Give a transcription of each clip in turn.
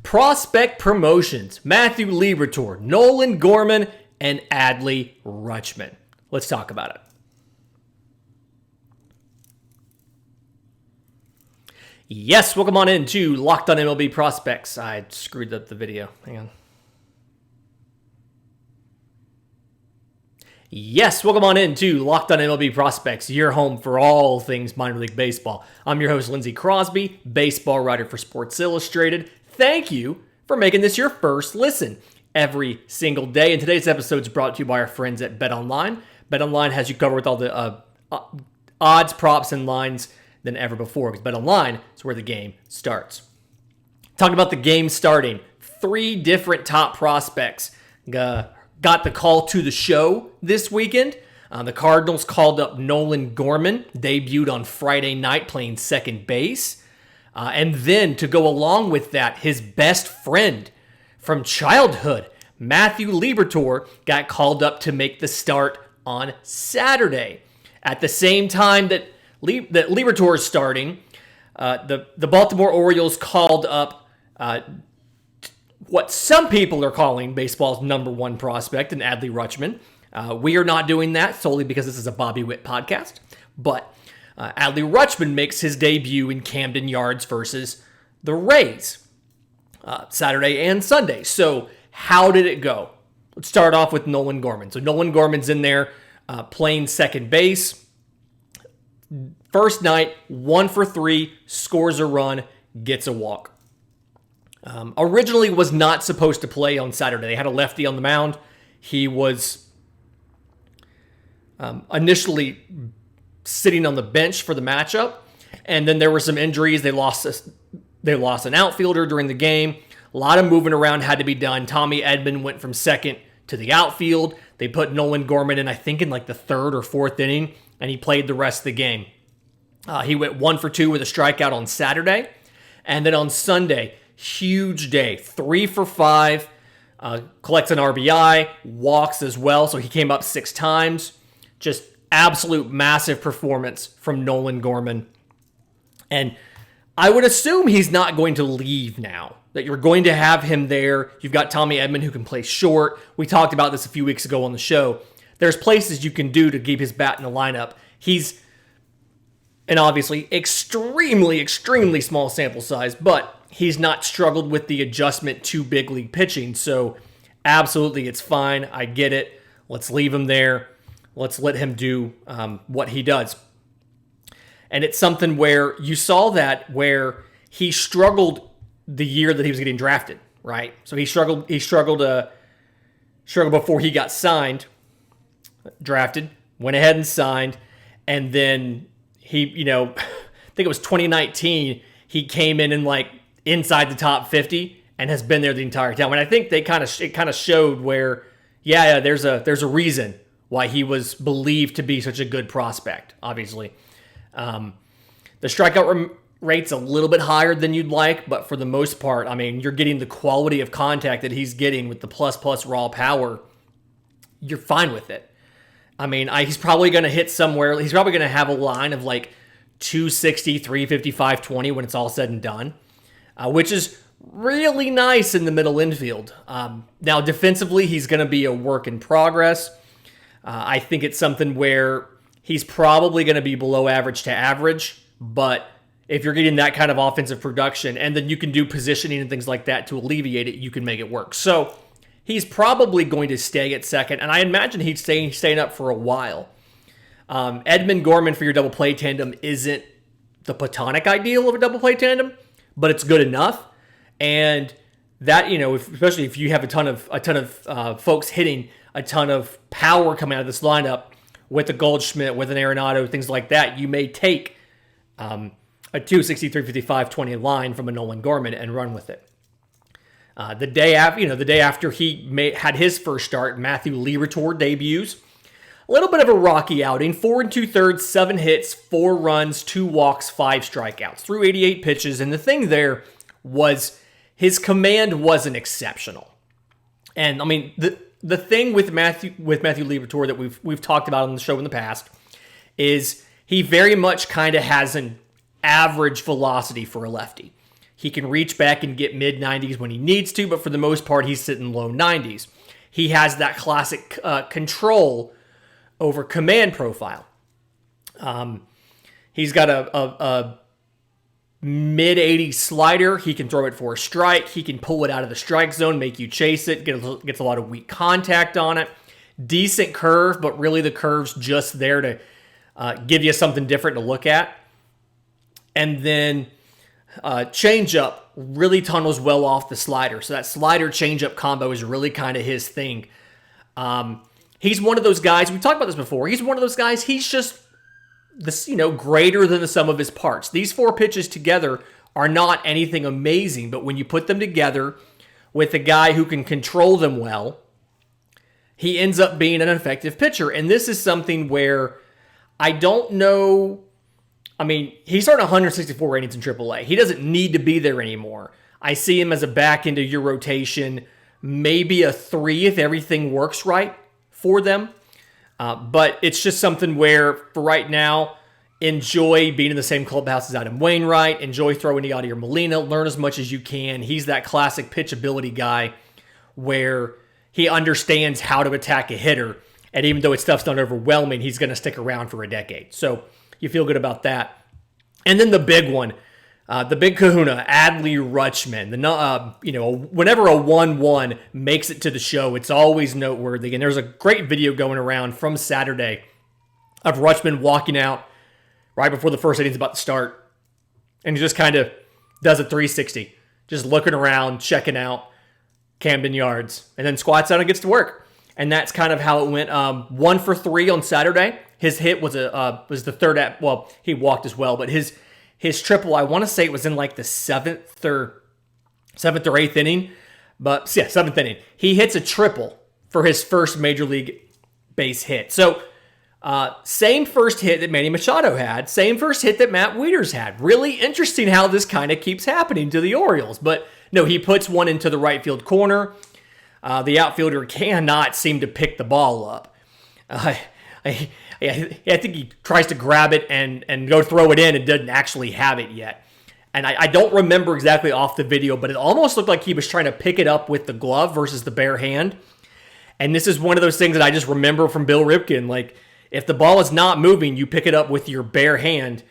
Prospect promotions, Matthew Liberatore, Nolan Gorman, and Adley Rutschman. Let's talk about it. Yes, welcome on into Locked on MLB Prospects. I screwed up the video. Hang on. Yes, welcome on into Locked on MLB Prospects, your home for all things minor league baseball. I'm your host, Lindsey Crosby, baseball writer for Sports Illustrated. Thank you for making this your first listen every single day. And today's episode is brought to you by our friends at BetOnline. BetOnline has you covered with all the odds, props, and lines than ever before, because BetOnline is where the game starts. Talking about the game starting, 3 different top prospects got the call to the show this weekend. The Cardinals called up Nolan Gorman, debuted on Friday night playing second base. And then to go along with that, his best friend from childhood, Matthew Liberatore, got called up to make the start on Saturday. At the same time that Liberatore is starting, the Baltimore Orioles called up what some people are calling baseball's number 1 prospect, in Adley Rutschman. We are not doing that solely because this is a Bobby Witt podcast, but Adley Rutschman makes his debut in Camden Yards versus the Rays Saturday and Sunday. So how did it go? Let's start off with Nolan Gorman. So Nolan Gorman's in there playing second base. First night, 1 for 3, scores a run, gets a walk. Originally was not supposed to play on Saturday. They had a lefty on the mound. He was initially sitting on the bench for the matchup, and then there were some injuries. They lost an outfielder during the game. A lot of moving around had to be done. Tommy Edman went from second to the outfield. They put Nolan Gorman in, I think, in like the 3rd or 4th inning, and he played the rest of the game. He went 1 for 2 with a strikeout on Saturday, and then on Sunday, huge day, 3 for 5, collects an RBI, walks as well, so he came up 6 times. Just absolute massive performance from Nolan Gorman. And I would assume he's not going to leave now, that you're going to have him there. You've got Tommy Edman who can play short. We talked about this a few weeks ago on the show. There's places you can do to keep his bat in the lineup. He's, and obviously, extremely, extremely small sample size, but he's not struggled with the adjustment to big league pitching. So absolutely, it's fine. I get it. Let's leave him there. Let's let him do what he does. And it's something where you saw that where he struggled the year that he was getting drafted, right? So he struggled before he got signed, drafted, went ahead and signed, and then he, I think it was 2019, he came in and like inside the top 50 and has been there the entire time. And I think it kind of showed where, there's a reason why he was believed to be such a good prospect, obviously. The strikeout rate's a little bit higher than you'd like, but for the most part, I mean, you're getting the quality of contact that he's getting with the plus raw power. You're fine with it. I mean, he's probably going to hit somewhere. He's probably going to have a line of like 260, 350, 520 when it's all said and done, which is really nice in the middle infield. Now, defensively, he's going to be a work in progress. I think it's something where he's probably going to be below average to average, but if you're getting that kind of offensive production and then you can do positioning and things like that to alleviate it, you can make it work. So he's probably going to stay at second, and I imagine he's staying up for a while. Edman Gorman for your double play tandem isn't the platonic ideal of a double play tandem, but it's good enough. And that, especially if you have a ton of folks hitting a ton of power coming out of this lineup with a Goldschmidt, with an Arenado, things like that, you may take a 260, 355, 20 line from a Nolan Gorman and run with it. The day after he had his first start, Matthew Liberatore debuts. A little bit of a rocky outing, 4 2/3, 7 hits, 4 runs, 2 walks, 5 strikeouts, through 88 pitches. And the thing there was his command wasn't exceptional. And I mean, the thing with Matthew Liberatore that we've talked about on the show in the past is he very much kind of has an average velocity for a lefty. He can reach back and get mid-90s when he needs to, but for the most part, he's sitting low 90s. He has that classic control over command profile. He's got a mid-80s slider. He can throw it for a strike. He can pull it out of the strike zone, make you chase it, gets a lot of weak contact on it. Decent curve, but really the curve's just there to give you something different to look at. And then changeup really tunnels well off the slider. So that slider changeup combo is really kind of his thing. He's one of those guys, we talked about this before, he's one of those guys, he's just this, greater than the sum of his parts. These 4 pitches together are not anything amazing, but when you put them together with a guy who can control them well, he ends up being an effective pitcher. And this is something where I don't know. I mean, he's starting 164 ratings in AAA. He doesn't need to be there anymore. I see him as a back into your rotation, maybe a 3 if everything works right for them. But it's just something where, for right now, enjoy being in the same clubhouse as Adam Wainwright. Enjoy throwing to Yadier Molina. Learn as much as you can. He's that classic pitchability guy where he understands how to attack a hitter. And even though his stuff's not overwhelming, he's going to stick around for a decade. So you feel good about that. And then the big one, the big kahuna, Adley Rutschman. Whenever a 1-1 makes it to the show, it's always noteworthy. And there's a great video going around from Saturday of Rutschman walking out right before the first inning's about to start. And he just kind of does a 360, just looking around, checking out Camden Yards, and then squats out and gets to work. And that's kind of how it went. 1 for 3 on Saturday. His hit was the third at, well, he walked as well, but his triple, I want to say it was in like the seventh or eighth inning, but yeah, 7th inning. He hits a triple for his first major league base hit. So same first hit that Manny Machado had, same first hit that Matt Wieters had. Really interesting how this kind of keeps happening to the Orioles. But no, he puts one into the right field corner. The outfielder cannot seem to pick the ball up. I think he tries to grab it and go throw it in and doesn't actually have it yet. And I don't remember exactly off the video, but it almost looked like he was trying to pick it up with the glove versus the bare hand. And this is one of those things that I just remember from Bill Ripken. Like, if the ball is not moving, you pick it up with your bare hand,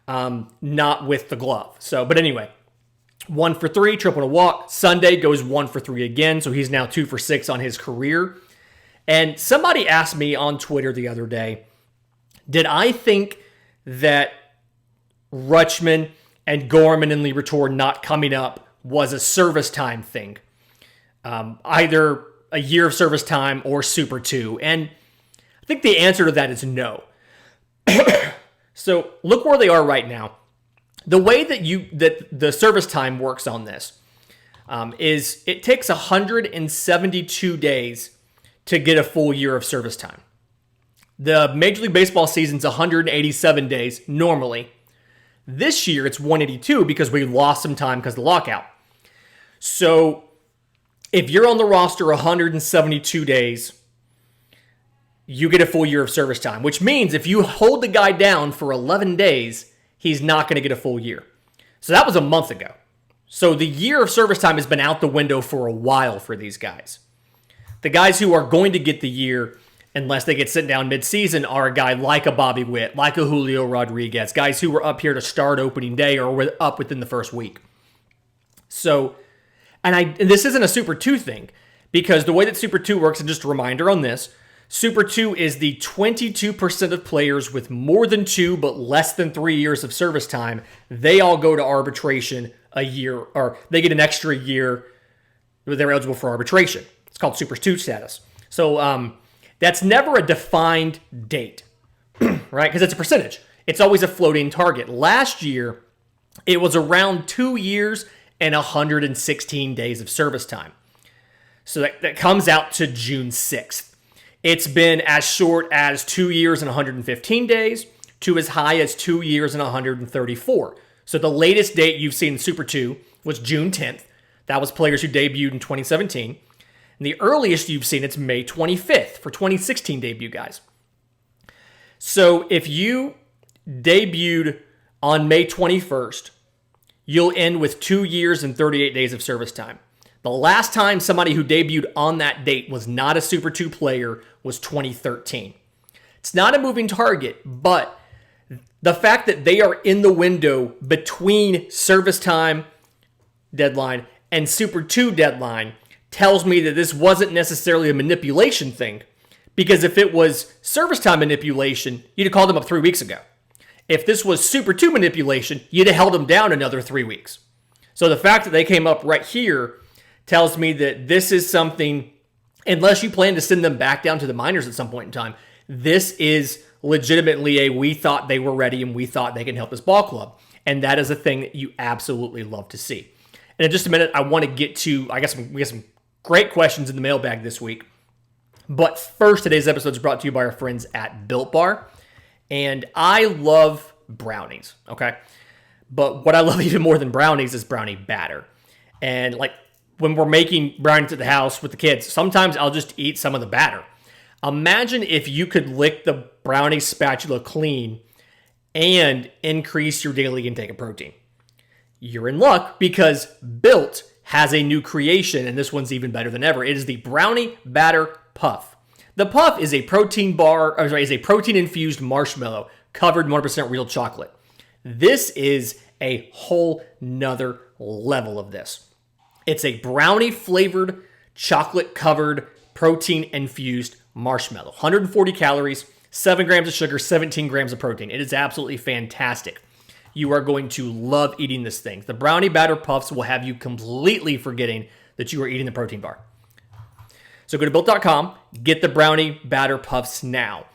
not with the glove. So, but anyway, 1 for 3, triple to walk. Sunday goes 1 for 3 again, so he's now 2 for 6 on his career. And somebody asked me on Twitter the other day, did I think that Rutschman and Gorman and Liberatore not coming up was a service time thing? Either a year of service time or Super 2. And I think the answer to that is no. So look where they are right now. The way that the service time works on this is it takes 172 days to get a full year of service time. The Major League Baseball season's 187 days normally. This year it's 182 because we lost some time because of the lockout. So if you're on the roster 172 days, you get a full year of service time, which means if you hold the guy down for 11 days, he's not going to get a full year. So that was a month ago. So the year of service time has been out the window for a while for these guys. The guys who are going to get the year, unless they get sent down mid-season, are a guy like a Bobby Witt, like a Julio Rodriguez, guys who were up here to start opening day or were up within the first week. So, and this isn't a Super 2 thing, because the way that Super 2 works, and just a reminder on this, Super 2 is the 22% of players with more than 2 but less than 3 years of service time. They all go to arbitration a year, or they get an extra year. They're eligible for arbitration. It's called Super 2 status. So that's never a defined date, right? Because it's a percentage. It's always a floating target. Last year, it was around 2 years and 116 days of service time. So that comes out to June 6th. It's been as short as 2 years and 115 days to as high as 2 years and 134. So the latest date you've seen in Super 2 was June 10th. That was players who debuted in 2017. And the earliest you've seen, it's May 25th for 2016 debut guys. So if you debuted on May 21st, you'll end with 2 years and 38 days of service time. The last time somebody who debuted on that date was not a Super 2 player was 2013. It's not a moving target, but the fact that they are in the window between service time deadline and Super 2 deadline tells me that this wasn't necessarily a manipulation thing, because if it was service time manipulation, you'd have called them up 3 weeks ago. If this was Super 2 manipulation, you'd have held them down another 3 weeks. So the fact that they came up right here tells me that this is something, unless you plan to send them back down to the minors at some point in time, this is legitimately a we thought they were ready and we thought they can help this ball club. And that is a thing that you absolutely love to see. And in just a minute, I want to get to, we got some great questions in the mailbag this week. But first, today's episode is brought to you by our friends at Built Bar. And I love brownies, okay? But what I love even more than brownies is brownie batter. And like when we're making brownies at the house with the kids, sometimes I'll just eat some of the batter. Imagine if you could lick the brownie spatula clean and increase your daily intake of protein. You're in luck, because Built has a new creation, and this one's even better than ever. It is the Brownie Batter Puff. The Puff is a protein-infused marshmallow covered in 100% real chocolate. This is a whole nother level of this. It's a brownie-flavored, chocolate-covered, protein-infused marshmallow. 140 calories, 7 grams of sugar, 17 grams of protein. It is absolutely fantastic. You are going to love eating this thing. The Brownie Batter Puffs will have you completely forgetting that you are eating the protein bar. So go to Built.com, get the Brownie Batter Puffs now.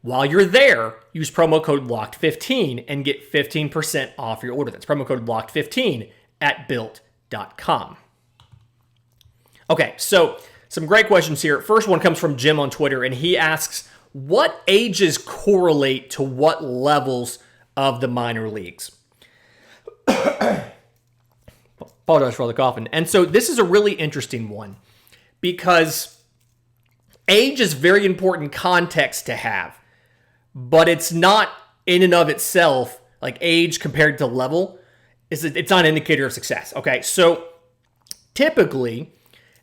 While you're there, use promo code LOCKED15 and get 15% off your order. That's promo code LOCKED15 at Built.com. Okay, so some great questions here. First one comes from Jim on Twitter, and he asks, what ages correlate to what levels of the minor leagues? Apologize for all the coughing. And so this is a really interesting one, because age is very important context to have, but it's not in and of itself, like age compared to level, it's not an indicator of success. Okay, so typically,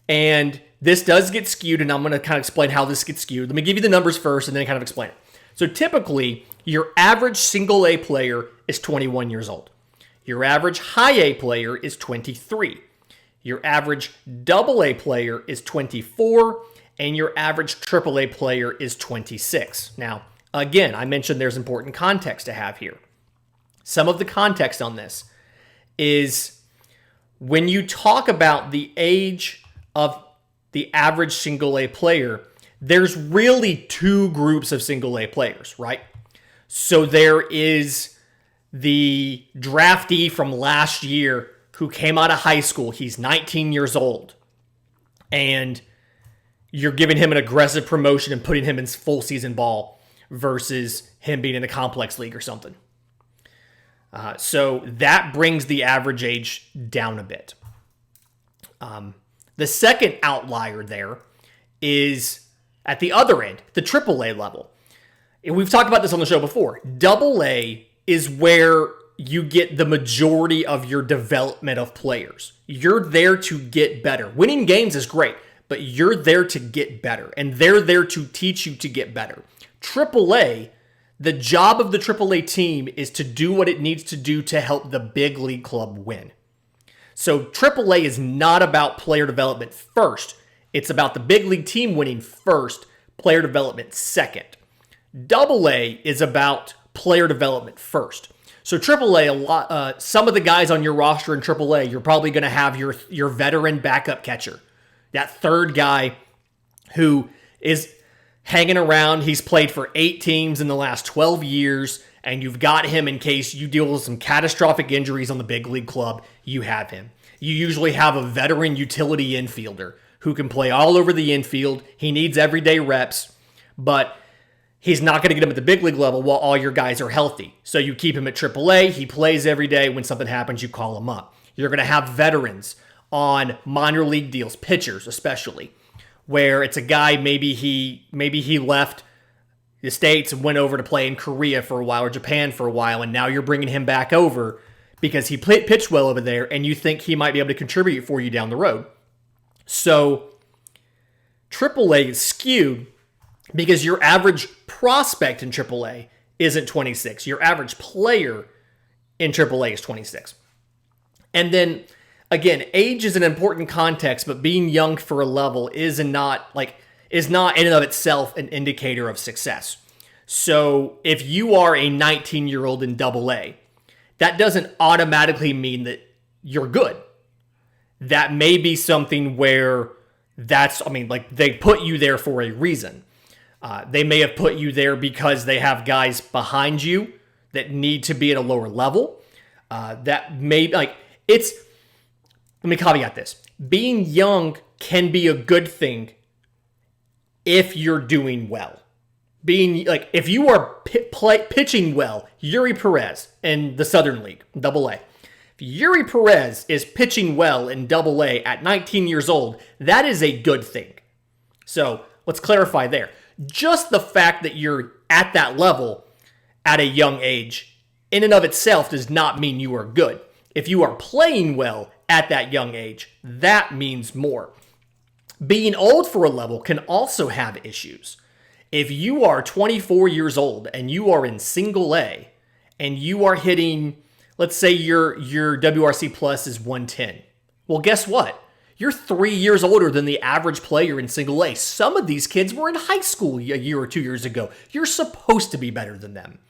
and this does get skewed, and I'm going to kind of explain how this gets skewed. Let me give you the numbers first and then kind of explain it. So typically, your average single A player is 21 years old. Your average high A player is 23. Your average double A player is 24. And your average triple A player is 26. Now, again, I mentioned there's important context to have here. Some of the context on this is when you talk about the age of the average single A player, there's really two groups of single A players, right? So there is the draftee from last year who came out of high school. He's 19 years old. And you're giving him an aggressive promotion and putting him in full season ball versus him being in a complex league or something. So that brings the average age down a bit. The second outlier there is at the other end, the AAA level. And we've talked about this on the show before. Double A is where you get the majority of your development of players. You're there to get better. Winning games is great, but you're there to get better, and they're there to teach you to get better. AAA, the job of the AAA team is to do what it needs to do to help the big league club win. So AAA is not about player development first. It's about the big league team winning first, player development second. Double A is about player development first. So AAA, some of the guys on your roster in AAA, you're probably going to have your veteran backup catcher, that third guy who is hanging around. He's played for 8 teams in the last 12 years, and you've got him in case you deal with some catastrophic injuries on the big league club. You have him. You usually have a veteran utility infielder who can play all over the infield. He needs everyday reps, but he's not going to get him at the big league level while all your guys are healthy. So you keep him at AAA. He plays every day. When something happens, you call him up. You're going to have veterans on minor league deals, pitchers especially, where it's a guy, maybe he left the States and went over to play in Korea for a while or Japan for a while, and now you're bringing him back over because he pitched well over there and you think he might be able to contribute for you down the road. So AAA is skewed because your average prospect in AAA isn't 26. Your average player in AAA is 26. And then, again, age is an important context, but being young for a level is not in and of itself an indicator of success. So if you are a 19-year-old in AA, that doesn't automatically mean that you're good. That may be something where they put you there for a reason. They may have put you there because they have guys behind you that need to be at a lower level. Let me caveat this. Being young can be a good thing if you're doing well. If you are pitching well, Yuri Perez in the Southern League, AA. If Yuri Perez is pitching well in AA at 19 years old, that is a good thing. So let's clarify there. Just the fact that you're at that level at a young age, in and of itself, does not mean you are good. If you are playing well at that young age, that means more. Being old for a level can also have issues. If you are 24 years old and you are in single A and you are hitting, let's say your WRC plus is 110. Well, guess what? You're 3 years older than the average player in single A. Some of these kids were in high school a year or 2 years ago. You're supposed to be better than them.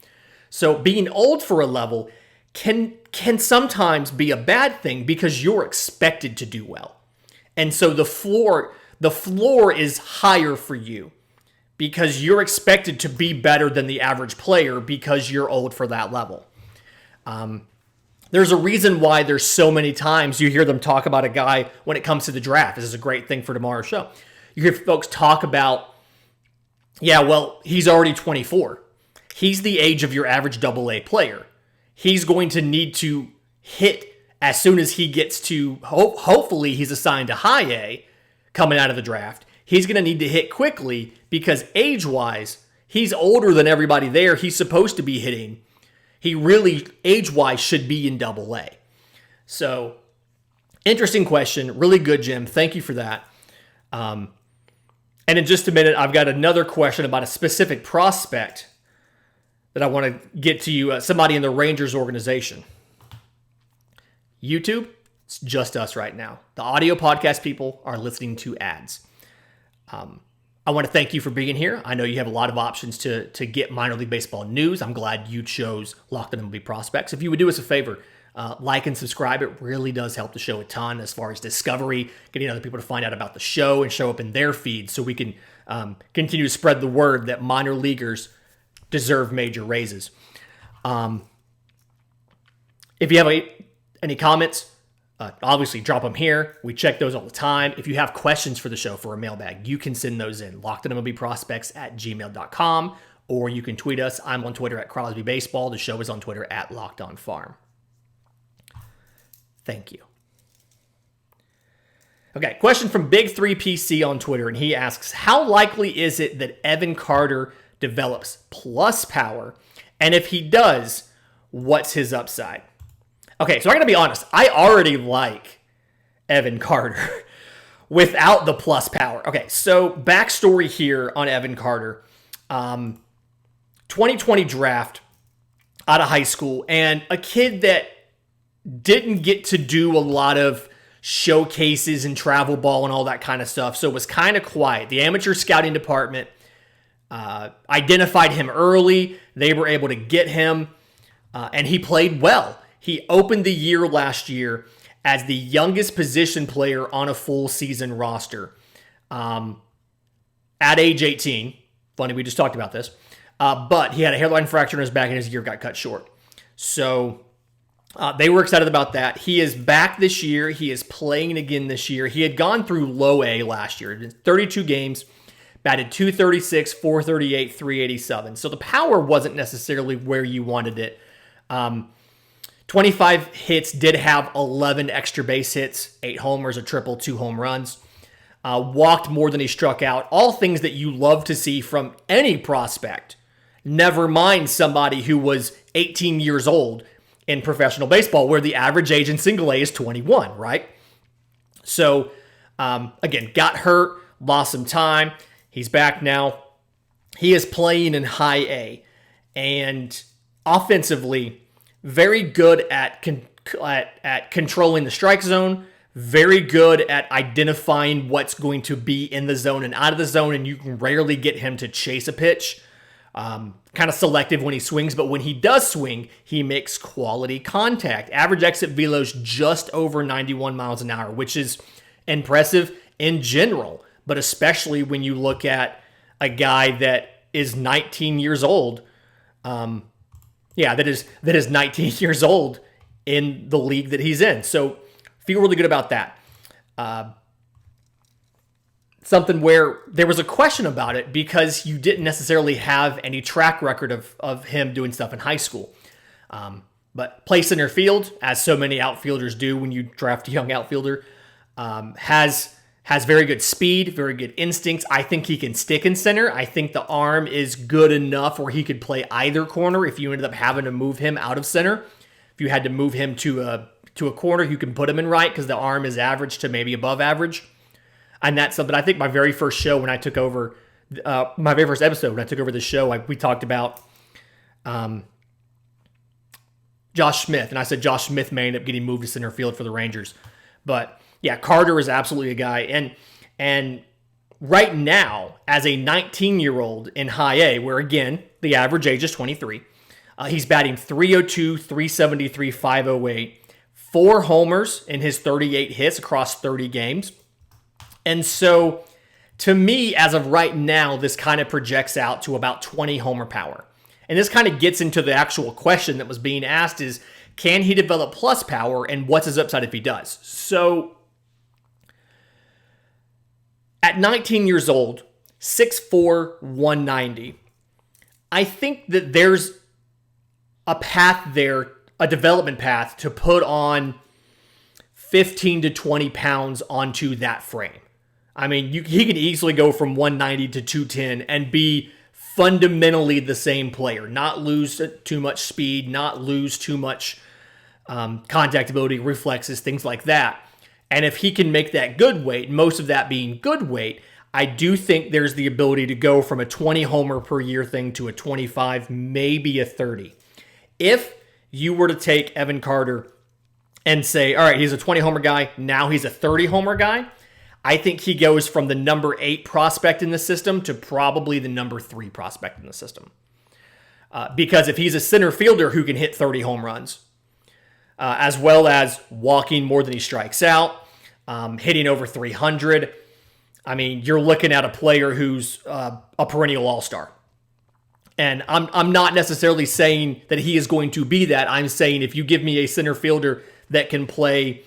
So being old for a level can sometimes be a bad thing because you're expected to do well. And so the floor is higher for you because you're expected to be better than the average player because you're old for that level. There's a reason why there's so many times you hear them talk about a guy when it comes to the draft. This is a great thing for tomorrow's show. You hear folks talk about, he's already 24. He's the age of your average AA player. He's going to need to hit as soon as he gets to, hopefully he's assigned to high A coming out of the draft. He's going to need to hit quickly because age-wise, he's older than everybody there. He's supposed to be hitting. He really, age-wise, should be in AA. So, interesting question. Really good, Jim. Thank you for that. And in just a minute, I've got another question about a specific prospect that I want to get to you. Somebody in the Rangers organization. YouTube, it's just us right now. The audio podcast people are listening to ads. I want to thank you for being here. I know you have a lot of options to get minor league baseball news. I'm glad you chose Locked On MLB Prospects. If you would do us a favor, like and subscribe. It really does help the show a ton as far as discovery, getting other people to find out about the show and show up in their feeds so we can continue to spread the word that minor leaguers deserve major raises. If you have any comments, obviously drop them here. We check those all the time. If you have questions for the show for a mailbag, you can send those in. LockedOnMLBProspects@gmail.com, or you can tweet us. I'm on Twitter at Crosby Baseball. The show is on Twitter at Locked On Farm. Thank you. Okay, question from Big3PC on Twitter, and he asks, how likely is it that Evan Carter develops plus power? And if he does, what's his upside? Okay, so I gotta be honest. I already like Evan Carter without the plus power. Okay, so backstory here on Evan Carter. 2020 draft out of high school, and a kid that didn't get to do a lot of showcases and travel ball and all that kind of stuff, so it was kind of quiet. The amateur scouting department identified him early. They were able to get him, and he played well. He opened the year last year as the youngest position player on a full season roster at age 18. Funny, we just talked about this. But he had a hairline fracture in his back and his year got cut short. So they were excited about that. He is back this year. He is playing again this year. He had gone through low A last year. 32 games, batted .236, .438, .387. So the power wasn't necessarily where you wanted it. 25 hits, did have 11 extra base hits, 8 homers, a triple, 2 home runs. Walked more than he struck out. All things that you love to see from any prospect. Never mind somebody who was 18 years old in professional baseball, where the average age in single A is 21, right? So, again, got hurt, lost some time. He's back now. He is playing in high A, and offensively, very good at controlling the strike zone, very good at identifying what's going to be in the zone and out of the zone, and you can rarely get him to chase a pitch. Kind of selective when he swings, but when he does swing, he makes quality contact. Average exit velo's just over 91 miles an hour, which is impressive in general, but especially when you look at a guy that is 19 years old. That is 19 years old in the league that he's in. So feel really good about that. Something where there was a question about it because you didn't necessarily have any track record of him doing stuff in high school. But play center field, as so many outfielders do when you draft a young outfielder, has very good speed, very good instincts. I think he can stick in center. I think the arm is good enough where he could play either corner if you ended up having to move him out of center. If you had to move him to a corner, you can put him in right because the arm is average to maybe above average. And that's something I think my very first show when I took over, my very first episode when I took over the show, we talked about Josh Smith. And I said Josh Smith may end up getting moved to center field for the Rangers. But yeah, Carter is absolutely a guy. And right now, as a 19-year-old in high A, where again, the average age is 23, he's batting 302, 373, 508, 4 homers in his 38 hits across 30 games. And so, to me, as of right now, this kind of projects out to about 20 homer power. And this kind of gets into the actual question that was being asked is, can he develop plus power, and what's his upside if he does? So, at 19 years old, 6'4", 190, I think that there's a path there, a development path to put on 15 to 20 pounds onto that frame. I mean, he can easily go from 190 to 210 and be fundamentally the same player, not lose too much speed, not lose too much contact ability, reflexes, things like that. And if he can make that good weight, most of that being good weight, I do think there's the ability to go from a 20 homer per year thing to a 25, maybe a 30. If you were to take Evan Carter and say, all right, he's a 20 homer guy, now he's a 30 homer guy, I think he goes from the number 8 prospect in the system to probably the number 3 prospect in the system. Because if he's a center fielder who can hit 30 home runs, as well as walking more than he strikes out, hitting over 300, I mean, you're looking at a player who's a perennial all-star. And I'm not necessarily saying that he is going to be that. I'm saying if you give me a center fielder that can play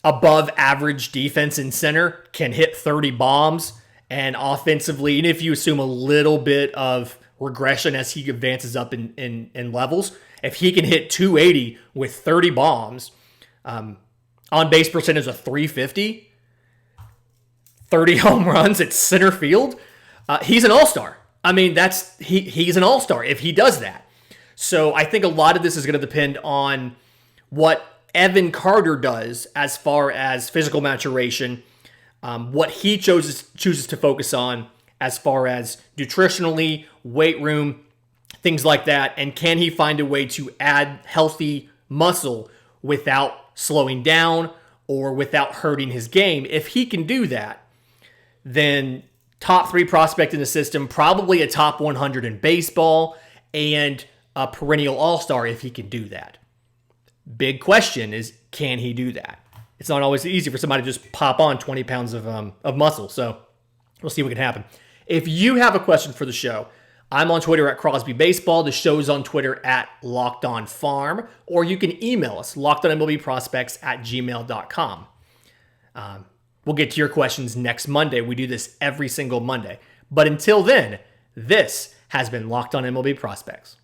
above average defense in center, can hit 30 bombs, and offensively, and if you assume a little bit of regression as he advances up in levels, if he can hit 280 with 30 bombs, on base percentage of 350, 30 home runs at center field, he's an all-star. I mean, he's an all-star if he does that. So I think a lot of this is going to depend on what Evan Carter does as far as physical maturation, what he chooses to focus on as far as nutritionally, weight room, things like that, and can he find a way to add healthy muscle without slowing down or without hurting his game. If he can do that, then top 3 prospect in the system, probably a top 100 in baseball, and a perennial all-star if he can do that. Big question is, can he do that? It's not always easy for somebody to just pop on 20 pounds of muscle, so we'll see what can happen. If you have a question for the show, I'm on Twitter at Crosby Baseball. The show's on Twitter at Locked On Farm, or you can email us, lockedonmlbprospects@gmail.com. We'll get to your questions next Monday. We do this every single Monday. But until then, this has been Locked On MLB Prospects.